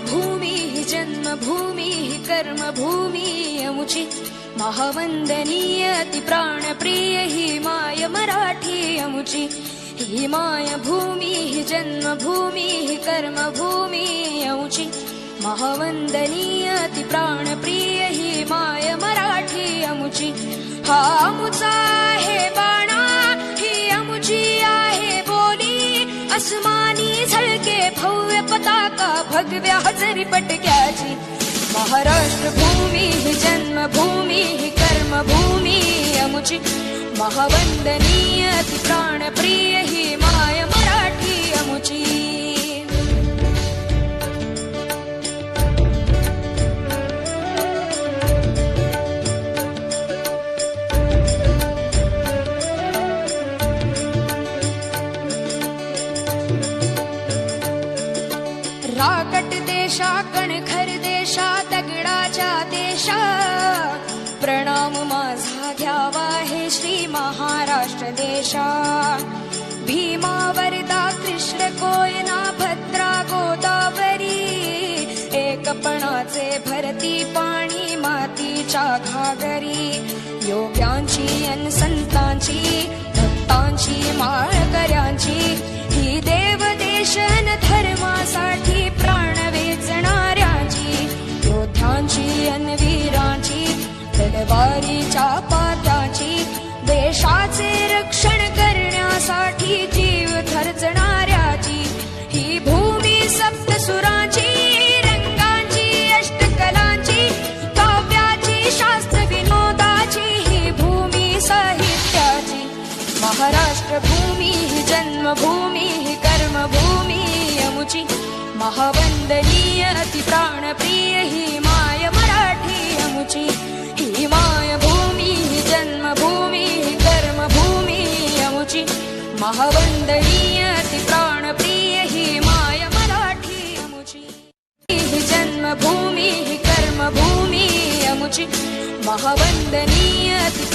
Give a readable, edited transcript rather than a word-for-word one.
भूमी ही जन्मभूमी ही कर्मभूमी अमुची महावंदनीय अति प्राणप्रिय ही माय मराठी अमुची ही माय भूमी ही जन्मभूमी ही कर्मभूमी अमुची महावंदनीय अति प्राणप्रिय ही माय मराठी अमुची हा अमुचा आहे बाणा ही अमुची आहे बोली अस्मानी झळके भव्य पताका भगव्या हजरी पटक्याची महाराष्ट्र भूमी ही जन्मभूमी ही कर्मभूमी अमुची महावंदनीय अति प्राणप्रिय ही माय मराठी अमुची राकट देशा कणखर देशा दगडाच्या देशा प्रणाम माझा घ्यावा हे श्री महाराष्ट्र देशा भीमा वरदा कृष्ण कोयना भद्रा गोदावरी एकपणाचे भरती पाणी मातीच्या घागरी योग्यांची अन संतांची भक्तांची माळकऱ्यांची ही देव देशन धर्मासाठी प्राण वेचणाऱ्यांची योद्ध्यांची अन वीरांची तलवारीच्या पात्याची देशाचे रक्षण करण्यासाठी जीव खर्चणाऱ्याची ही भूमी सप्तसुरांची रंगांची अष्टकलांची काव्याची शास्त्र विनोदाची ही भूमी साहित्याची महाराष्ट्र भूमी ही जन्मभूमी ही कर्मभूमी अमुची महावंदनीय अति प्राणप्रिय ही माय मराठी अमुची ही माय भूमी ही जन्मभूमी ही कर्मभूमी अमुची महावंदनीय अति प्राणप्रिय ही माय मराठी अमुची ही जन्मभूमी ही कर्मभूमी अमुची महावंदनीय अति